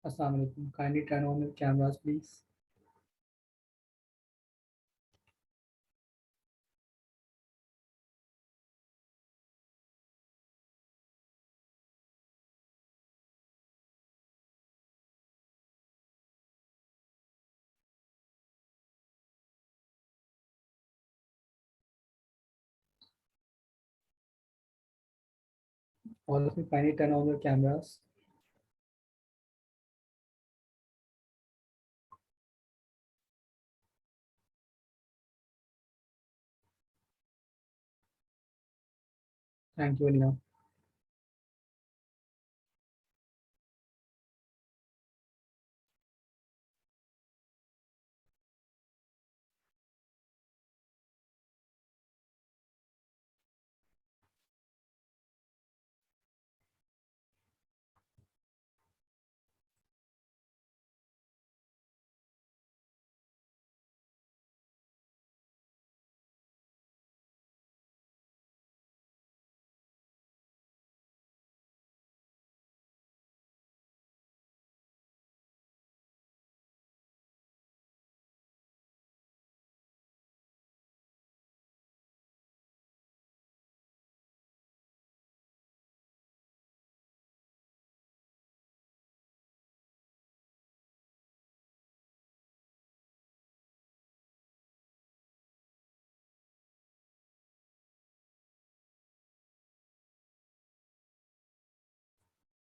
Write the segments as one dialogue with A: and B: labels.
A: Assalamu alaikum. Kindly turn on your cameras, please. All of you, kindly turn on your cameras. Thank you, Alina.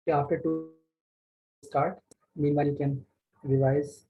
A: Okay, after 2 minutes, we'll start. Meanwhile, you can revise.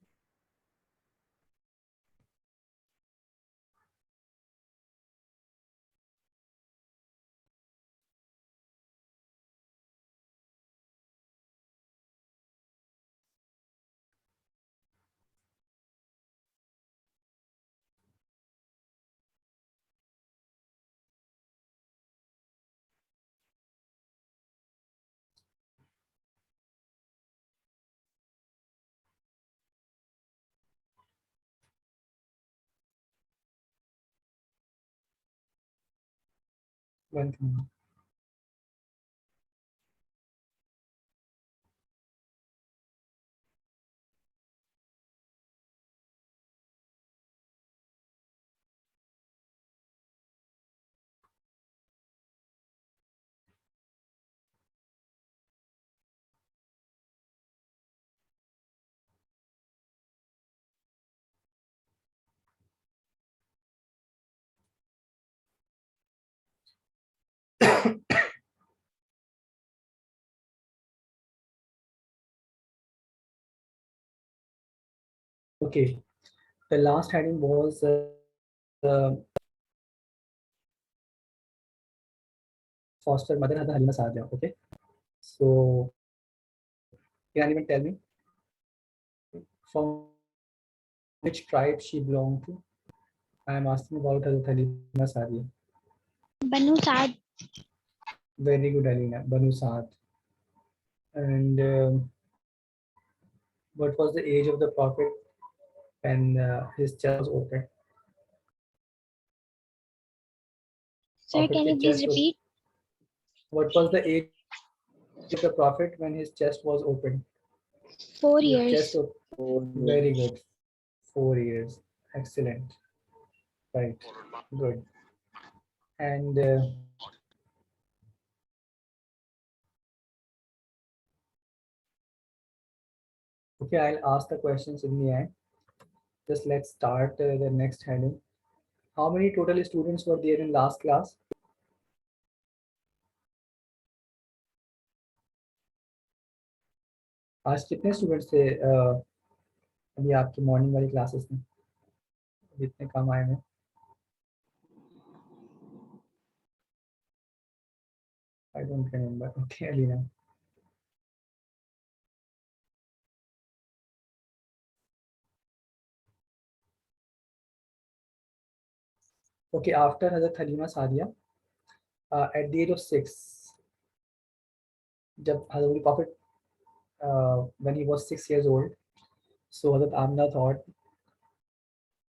A: Welcome. Okay, the last heading was foster mother Hazrat Halima Saadia. Okay, so can anyone tell me from which tribe she belonged to? I am asking about Hazrat Halima Saadia.
B: Banu Saad.
A: Very good, Alina. Banu Saad. And what was the age of the Prophet when his chest was opened?
B: Sir,
A: Prophet
B: can
A: के
B: you please
A: chest was.
B: repeat?
A: What was the age of the Prophet when his chest was opened?
B: 4
A: His chest.
B: years.
A: Very good. 4 years. Excellent. Right. Good. And okay, I'll ask the questions in the end. Just let's start the next heading. How many total students were there in last class? आज कितने students थे अभी आपकी morning वाली classes में जितने कम आए हैं I don't remember okay Alina okay after Hazrat Halima Saadia at the age of 6 जब Hazrat Prophet when he was 6 years old so Hazrat Amna thought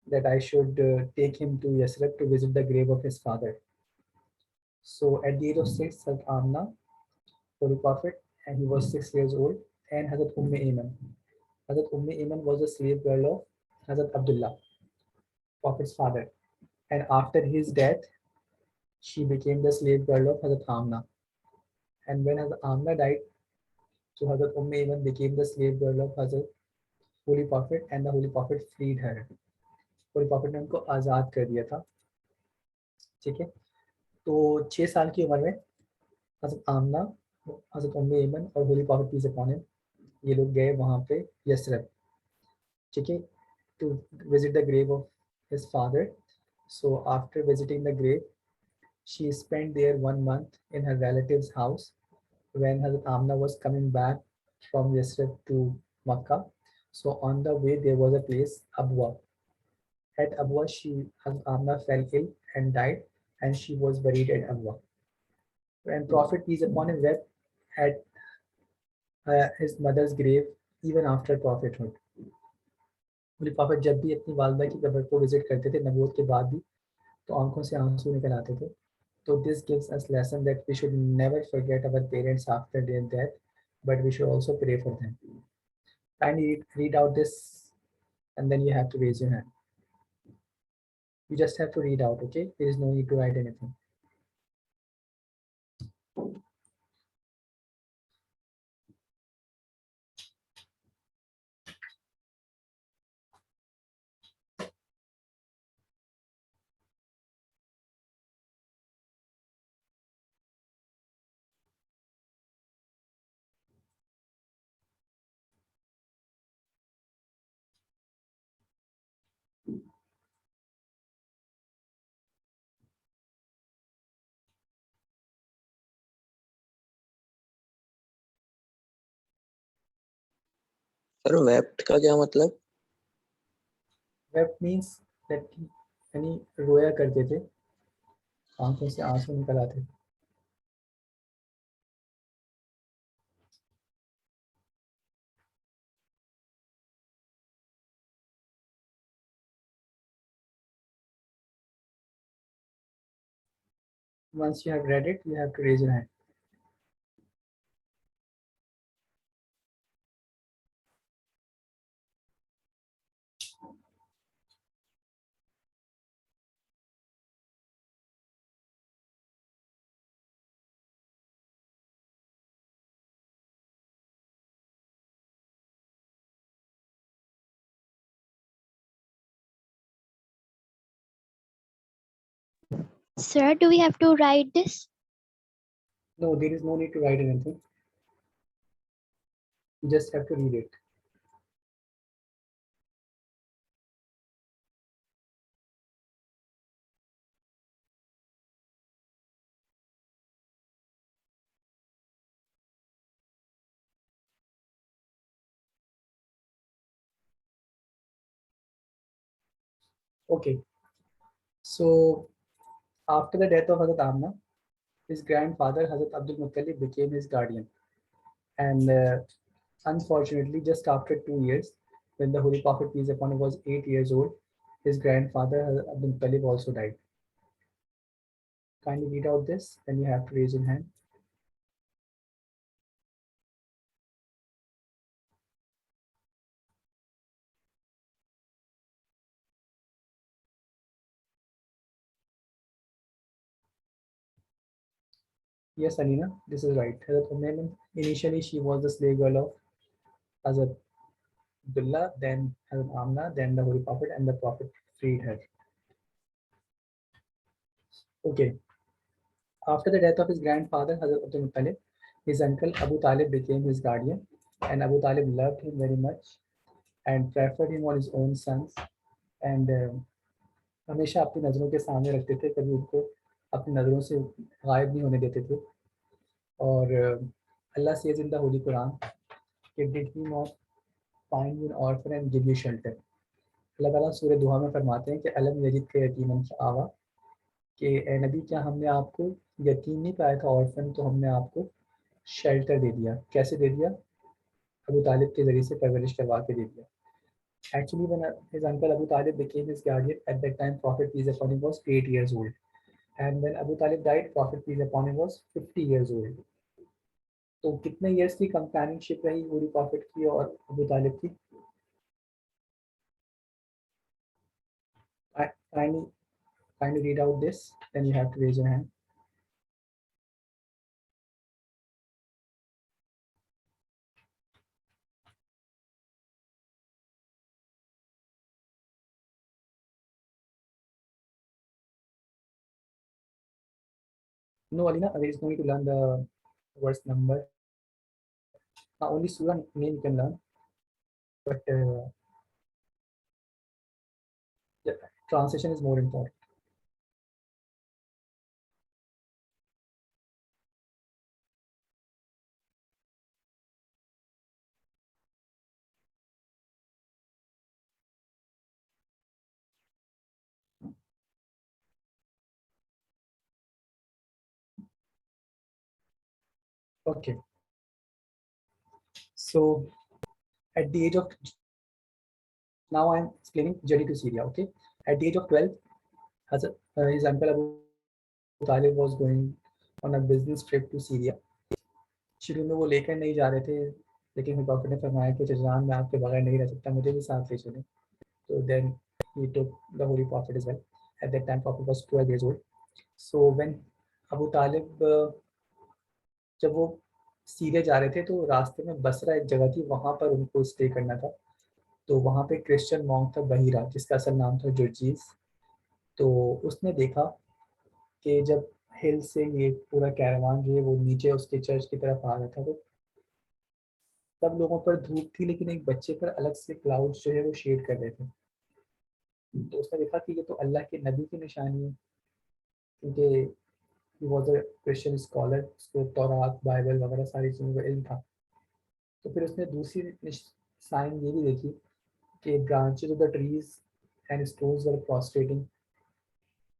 A: that I should take him to Yasrib to visit the grave of his father. So at the age of 6, Hazrat Amna for the Prophet, and he was 6 years old. and Hazrat Ayman. Hazrat Ayman was a slave girl of Hazrat Abdullah, Prophet's father. And after his death, she became the slave girl of Hazrat Amna. And when Hazrat Amna died, so Hazrat Ayman became the slave girl of Hazrat Holy Prophet, and the Holy Prophet freed her. Holy Prophet ने उनको आज़ाद कर दिया था. ठीक है. तो 6 साल की उम्र में हज़रत आमना, हज़रत ऐमन और holy prophet peace upon him, ये लोग गए वहाँ पे यसरब, ठीक है, to visit the grave of his father. So after visiting the grave, she spent there 1 month in her relative's house. When Hazrat Amna was coming back from Yasrib to Makkah, so on the way there was a place Abwa. At Abwa, Hazrat Amna fell ill and died, and she was buried at Abwa. When Prophet peace upon him wept at his mother's grave even after prophethood. Holy prophet जब भी अपनी वालदा की कब्र को visit करते थे नबूवत के बाद भी, तो आंखों से आंसू निकल आते थे. So this gives us lesson that we should never forget our parents after their death, but we should also pray for them. Kindly read out this, and then you have to raise your hand. You just have to read out, okay? There is no need to write anything.
C: Sir wept का क्या मतलब?
A: Wept means that यानी रोया करते थे, आंखों से आंसू निकल आते थे. Once you have read it, you have to raise your hand.
B: Sir, do we have to write this?
A: No, there is no need to write anything. You just have to read it. Okay. So after the death of Hazrat Amna, his grandfather Hazrat Abdul Muttalib became his guardian. And unfortunately, just after 2 years, when the Holy Prophet peace upon him was 8 years old, his grandfather Hazrat Abdul Muttalib also died. Kindly read out this, then you have to raise your hand. Yes, Alina, this is right. Hazrat Ayman, initially she was the slave girl of Hazrat Abdullah, then Hazrat Amna, then the Holy Prophet, and the Prophet freed her. Okay. After the death of his grandfather, Hazrat Abdul Muttalib, his uncle Abu Talib became his guardian, and Abu Talib loved him very much and preferred him on his own sons. And हमेशा अपनी नज़रों के सामने रखते थे, कभी उनको अपनी नज़रों से गायब नहीं होने देते थे. और Allah says in the Holy Quran, did he not find you an orphan and give you shelter? अल्लाह ताला सूरह दुहा में फरमाते हैं कि अलम यजिद के यतीमन आवा, कि ए नबी क्या हमने आपको यतीम नहीं पाया था, ऑर्फन, तो हमने आपको शेल्टर दे दिया. कैसे दे दिया? अबू तालिब के ज़रिए से परवरिश करवा के दे दिया. Actually, when his uncle Abu Talib became his guardian, at that time Prophet peace upon him was 8 years old. And when Abu Talib died, Prophet peace upon him was 50 years old. तो कितने years की companionship रही holy prophet की और अबू तालिब की? Kindly, kindly read out this, then you have to raise your hand. No, Alina, there is no need to learn the verse number. Only surah name you can learn, but the translation is more important. Okay, so at the age of, now I am explaining journey to Syria. Okay, at the age of 12, his uncle Abu Talib was going on a business trip to Syria. शुरू में वो लेकर नहीं जा रहे थे, लेकिन फिर प्रॉफिट ने फरमाया कि जजान मैं आपके बगैर नहीं रह सकता, मुझे भी साथ ले चले. So then he took the Holy Prophet as well. At that time, Prophet was 12 years old. So when Abu Talib जब वो सीधे जा रहे थे तो रास्ते में बसरा एक जगह थी, वहाँ पर उनको स्टे करना था. तो वहाँ पे क्रिश्चियन मॉन्क था बहीरा, जिसका असल नाम था जुर्जीज. तो उसने देखा कि जब हिल से ये पूरा कैरवान जो है वो नीचे उसके चर्च की तरफ आ रहा था, तो सब लोगों पर धूप थी, लेकिन एक बच्चे पर अलग से क्लाउड्स जो है वो शेड कर रहे थे. तो उसने देखा कि ये तो अल्लाह के नबी की निशानी है, क्योंकि he was a Christian scholar, उसको तौरात बाइबल वगैरह सारी चीज़ों का इल्म था. तो फिर उसने दूसरी साइन ये भी देखी कि branches of the trees and stones were prostrating.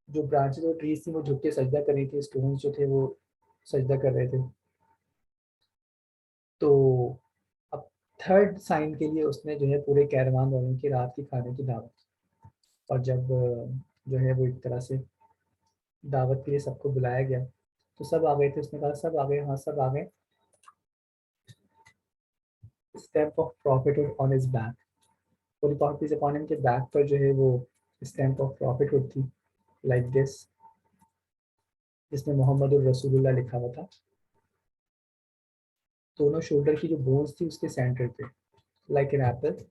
A: जो ब्रांचेज ऑफ ट्रीज थी वो झुक के सजदा कर रही थी, स्टोन्स जो थे वो सजदा कर रहे थे. तो अब थर्ड साइन के लिए उसने जो है पूरे कैरवान वालों की रात की खाने की दावत. और जब जो है वो एक तरह से दावत के लिए सबको बुलाया गया, तो सब आ गए थे. उसने कहा सब आ गए, हाँ सब आ गए. Stamp of profit on his back. पूरी प्रॉफिट अपॉन हिम के बैक पर जो है वो स्टैम्प ऑफ प्रॉफिट थी, लाइक दिस, जिसमें मोहम्मद रसूलुल्लाह लिखा हुआ था. दोनों शोल्डर की जो बोन्स थी उसके सेंटर पे, like an apple.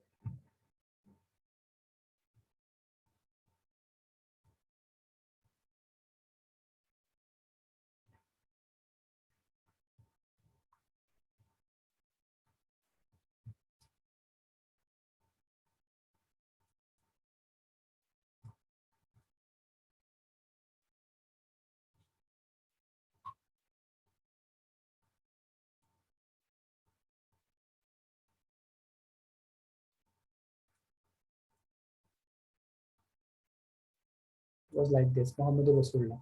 A: Was like this, Muhammad रसूलुल्लाह.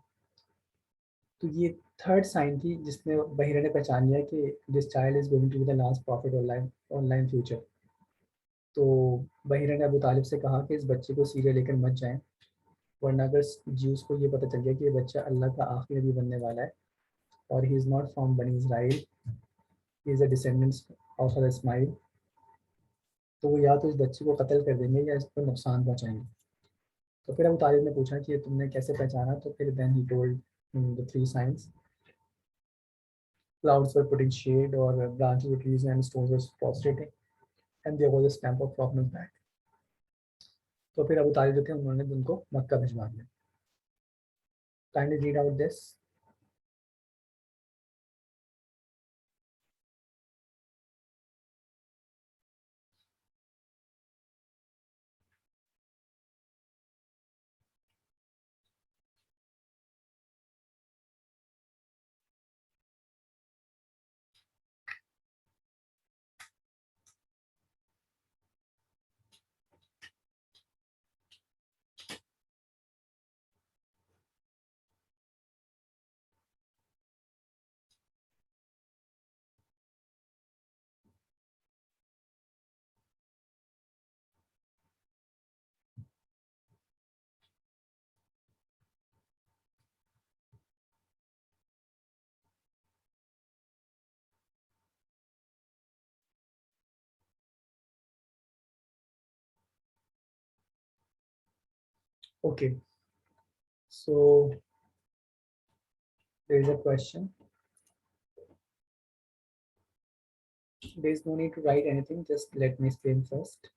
A: तो ये थर्ड साइन थी जिसमें बहीरा ने पहचान लिया कि this child is going to be the last prophet online future. तो बहीरा ने अबू तालिब से कहा कि इस बच्चे को सीरिया लेकर मत जाएं, वरना अगर ज्यूस को ये पता चल गया कि ये बच्चा अल्लाह का आखिरी नबी बनने वाला है और he is not from Bani Israel, he is a descendants of Ismail, तो वो या तो इस बच्चे को कत्ल कर देंगे या इसको नुकसान पहुँचाएंगे. तो फिर अबू तालिब ने पूछा कि तुमने कैसे पहचाना, तो फिर then he told the three science. Clouds were putting shade, or branches of trees and stones were prostrating, and there was a stamp of Prophet's back. तो फिर अबू तालिब जो थे उन्होंने उनको मक्का भिजवा दिया. Kindly read out this. Okay, so there is a question. There is no need to write anything, just let me explain first.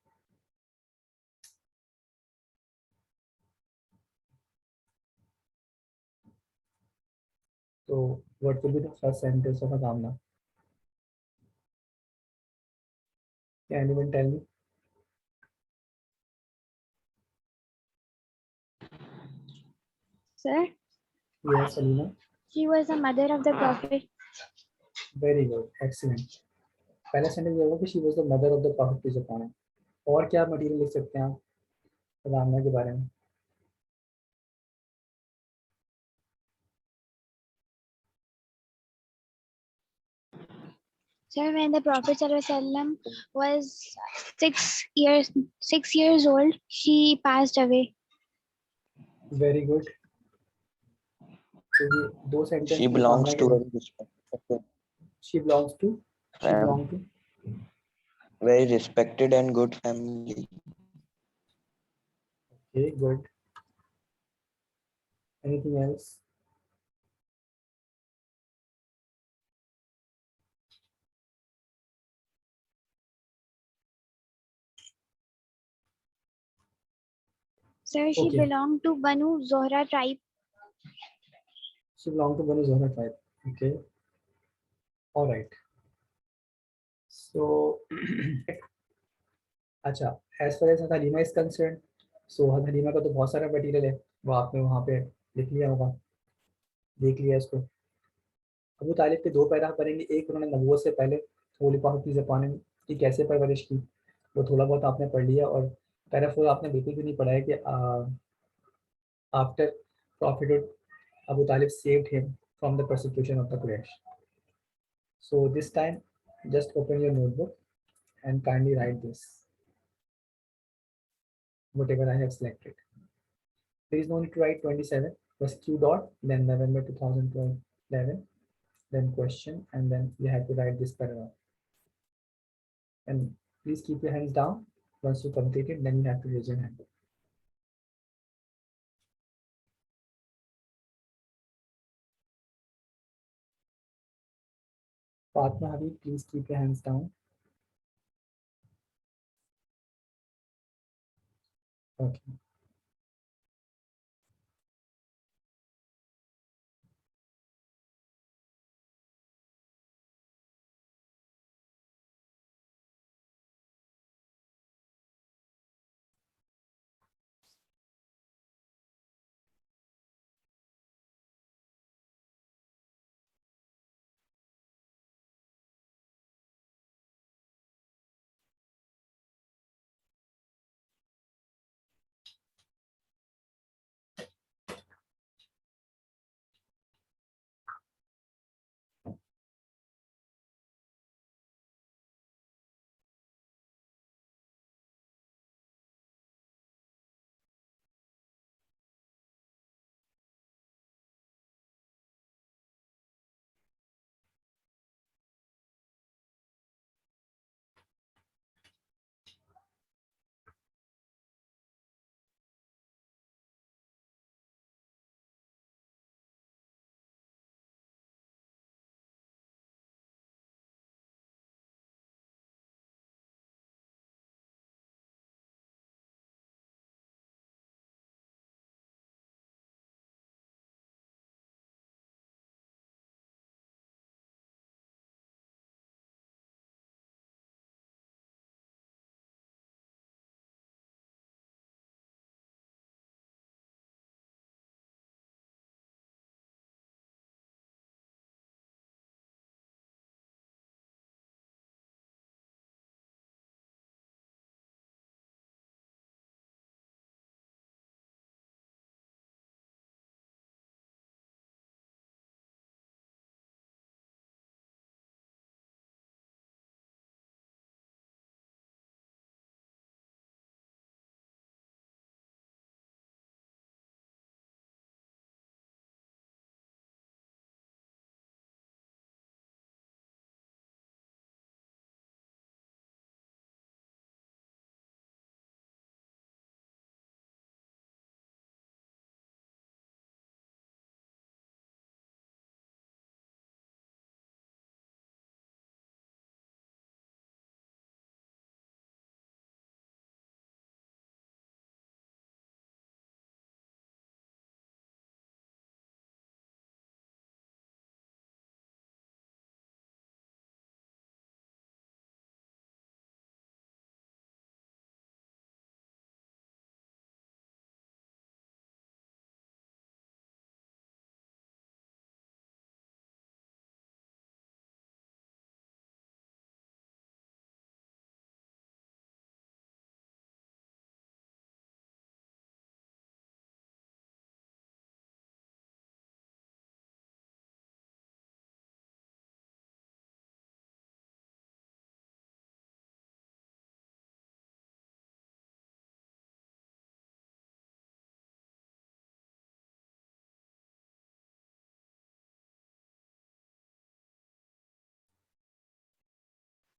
A: So what will be the first sentence of a Kamna? Can anyone tell me?
B: Sir,
A: Yes, Alina.
B: she was the mother of the prophet.
A: Very good, excellent. पहला sentence ये होगा कि she was the mother of the prophet peace upon him. और क्या material लिख सकते हैं आप रामना के बारे में?
B: Sir, when the Prophet ﷺ was 6 years old, she passed away.
A: Very good. तो ये दो sentence
C: She belongs to a respected,
A: she belongs to she belong to
C: very respected and good family.
A: okay, good. Anything else?
B: Sir, she
A: Okay.
B: belonged to Banu Zohra tribe.
A: She belonged to Banu Zohra tribe. Okay. All right. So, अच्छा, as far as Halima is concerned, so Halima का तो बहुत सारा material है, वो आपने वहाँ पे लिख लिया होगा, देख लिया इसको। अबू तालिब के दो पैरा पढ़ेंगे, एक उन्होंने नबूवत से पहले होली पाक की ज़बान की कैसे परवरिश की, वो थोड़ा बहुत आपने पढ़ लिया, और पैरा फोर आपने बिल्कुल भी नहीं पढ़ा है कि after profit Abu Talib saved him from the persecution of the Quraysh. So this time, just open your notebook and kindly write this, whatever I have selected. There is no need to write 27, just Q dot, then November 2011, then question, and then you have to write this paragraph. And please keep your hands down. Once you complete it, then you have to raise your hand. Fatma Habib, please keep your hands down. Okay.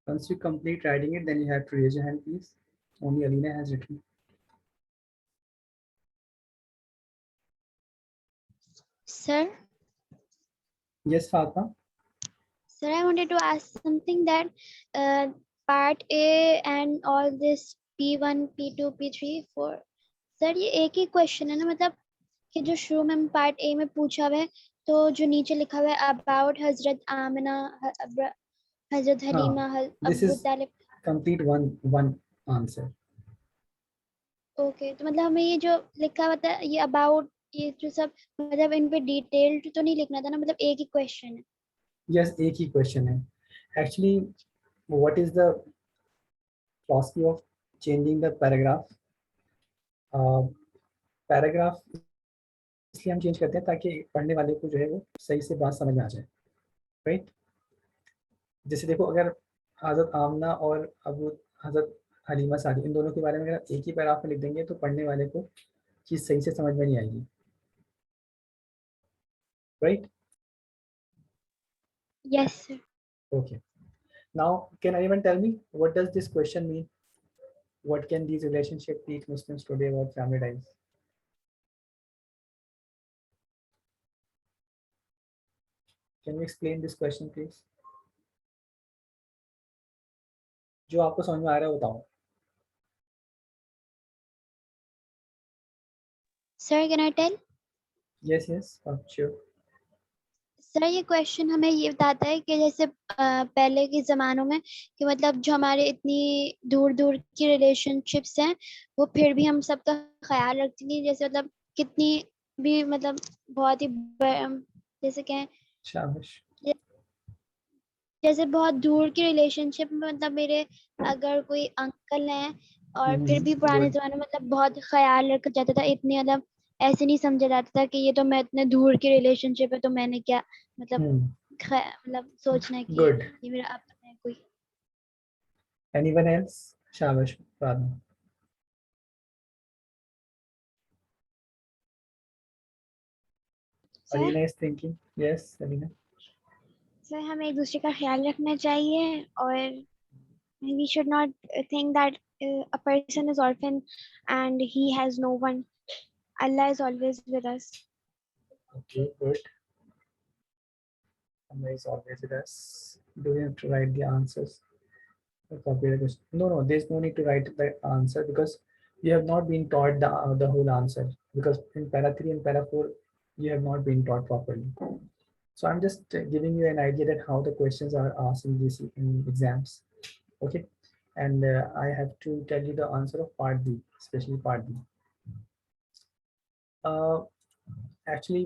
A: Once you complete writing it, then you have to raise your hand, please. Only Alina has written.
B: Sir,
A: Yes, Fatma.
B: sir, I wanted to ask something that part A and all this P1, P2, P3, 4. Sir ये एक ही question है ना, मतलब कि जो शुरू में part A में पूछा हुआ है, तो जो नीचे लिखा हुआ है about Hazrat Amina, Hazrat Halima,
A: This
B: Abu
A: is
B: Talib.
A: complete one answer.
B: Okay, तो मतलब हमें ये जो लिखा हुआ था ये अबाउट, ये जो सब मतलब इन पे डिटेल्ड तो नहीं लिखना था ना, मतलब एक ही क्वेश्चन है.
A: Yes, एक ही question है. Actually, what is the philosophy of changing the paragraph? Paragraph इसलिए हम चेंज करते हैं ताकि पढ़ने वाले को जो है वो सही से बात समझ में आ जाए, राइट. जैसे देखो, अगर हजरत आमना और अबू हजरत हलीमा सादी इन दोनों के बारे में अगर एक ही पैराग्राफ में लिख देंगे तो पढ़ने वाले को चीज़ सही से समझ में नहीं आएगी, right.
B: Yes sir.
A: Okay. Now, can anyone tell me what does this question mean? What can these relationships teach Muslims today about family ties? Can you explain this question, please? जो आपको समझ में आ रहा है बताओ.
B: Sir can I tell?
A: Yes, yes, sure.
B: Sir ये question हमें ये बताता है कि जैसे पहले के ज़मानों में कि मतलब जो हमारे इतनी दूर दूर की रिलेशनशिप्स हैं वो फिर भी हम सबका ख्याल रखती थी, जैसे मतलब कितनी भी मतलब बहुत ही जैसे कहें,
A: शाबाश.
B: जैसे बहुत दूर की रिलेशनशिप में मतलब मेरे अगर कोई अंकल हैं और फिर भी पुराने
A: Good.
B: ज़माने में मतलब बहुत ख्याल रखा जाता था, इतनी मतलब ऐसे नहीं समझा जाता था कि ये तो मैं इतने दूर की रिलेशनशिप है तो मैंने क्या मतलब मतलब सोचना है कि
A: Good.
B: ये मेरा अपना है कोई.
A: Anyone else? शाबाश. Pradhan.
B: Sir,
A: Alina is thinking. Yes, Alina.
B: Sir हमें एक दूसरे का ख्याल रखना चाहिए और we should not think that a person is orphan and he has no one. Allah is always with us.
A: Okay, good. Allah is always with us. Do we have to write the answers? Copy the question. No, no, there's no need to write the answer because you have not been taught the whole answer, because in para 3 and para 4 you have not been taught properly. So I'm just giving you an idea that how the questions are asked in these in exams. Okay, and I have to tell you the answer of part B, especially part B. Uh, Actually,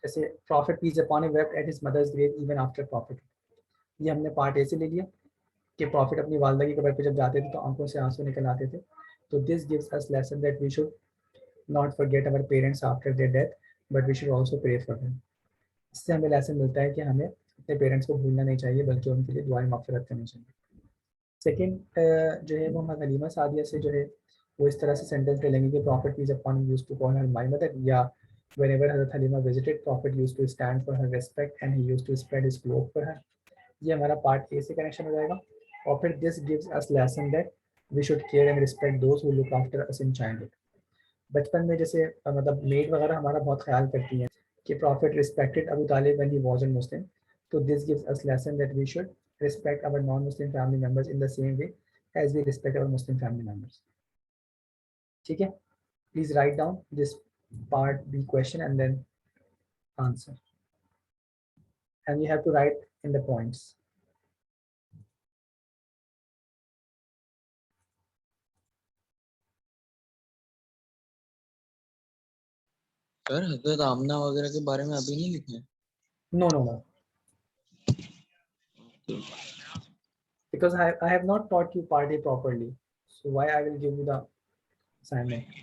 A: जैसे prophet peace upon him wept at his mother's grave even after prophet. ये हमने part A से ले लिया कि profit अपनी वालदा की कब्र पे जब जाते थे तो आंखों से आंसू निकल आते थे. तो this gives us lesson that we should not forget our parents after their death, but we should also pray for them. इससे हमें लेसन मिलता है कि हमें अपने पेरेंट्स को भूलना नहीं चाहिए बल्कि उनके लिए दुआएं मगफिरत करनी चाहिए. सेकेंड जो है वो हम हलीमा सादिया से जो है वो इस तरह से सेंटेंस ले लेंगे कि prophet peace upon him used to call her my mother, या whenever Hazrat Halima visited, Prophet used to stand for her respect and he used to spread his cloak for her. ये हमारा part A से connection हो जाएगा. और फिर this gives us lesson that we should care and respect those who look after us in childhood. बचपन में जैसे मतलब मेड वगैरह हमारा बहुत ख्याल करती हैं कि prophet respected Abu Talib when he wasn't Muslim. तो this gives us lesson that we should respect our non-Muslim family members in the same way as we respect our Muslim family members. ठीक है, please write down this part B question and then answer, and you have to write in the points.
C: Sir हजरत आमना वगैरह के बारे में अभी नहीं लिखे हैं?
A: No, no, no, because I have not taught you part A properly, so why I will give you the assignment.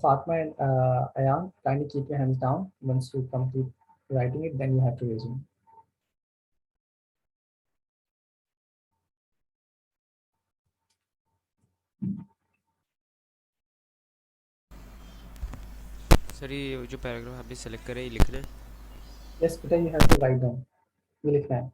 A: Fatma and Ayan, kindly keep your hands down. Once you complete writing it, then you have to resume.
D: Sir ये जो paragraph आपने select करे ये लिख रहे हैं
A: Yes, Peter, you have to write down. ये लिखना है.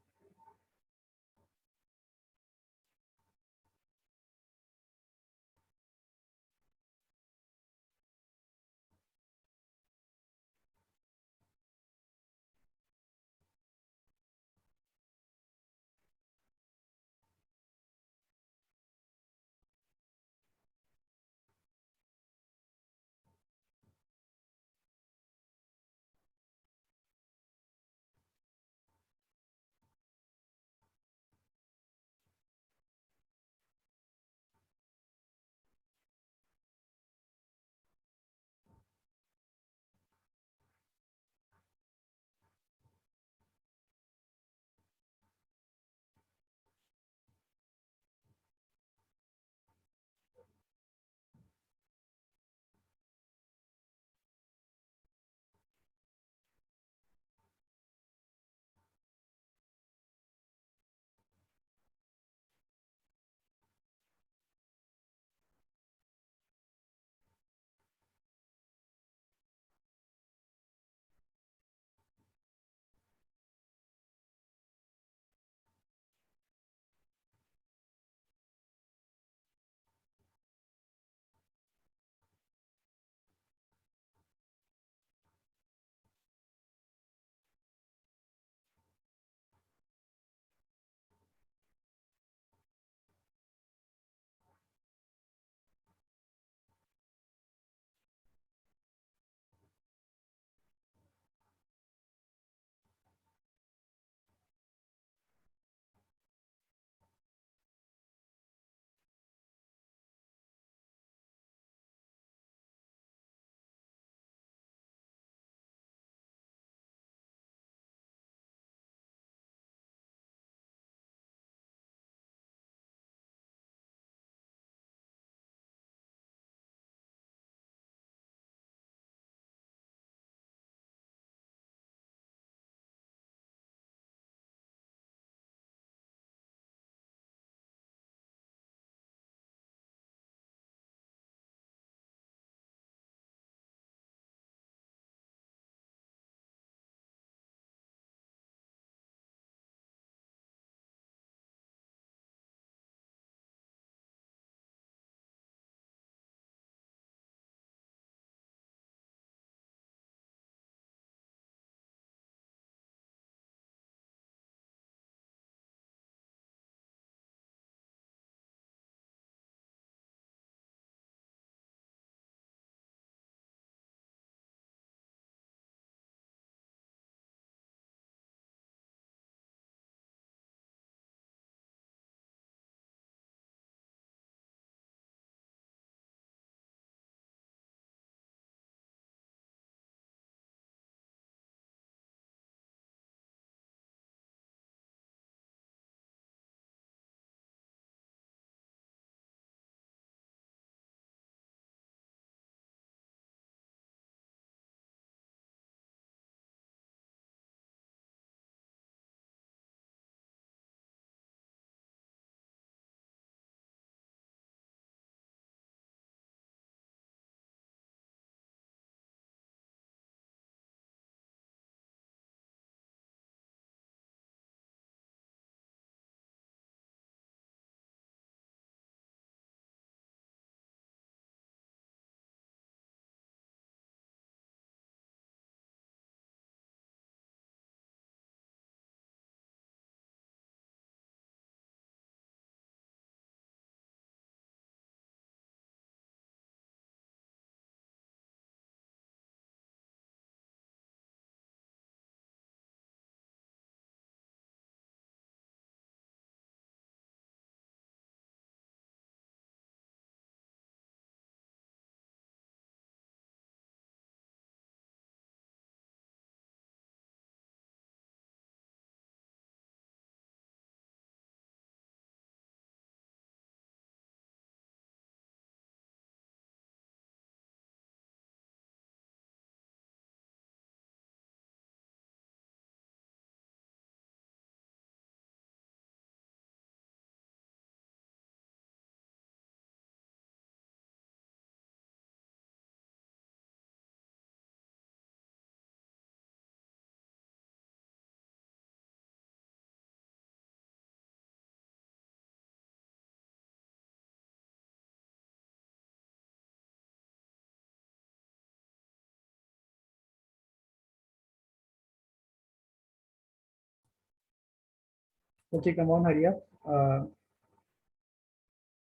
A: Okay, come on, hurry up.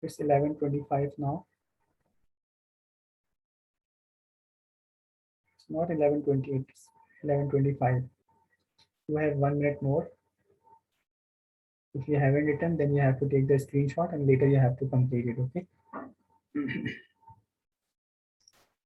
A: It's 11:25 now. It's not 11:28, it's 11:25. You have 1 minute more. If you haven't written, then you have to take the screenshot and later you have to complete it, okay?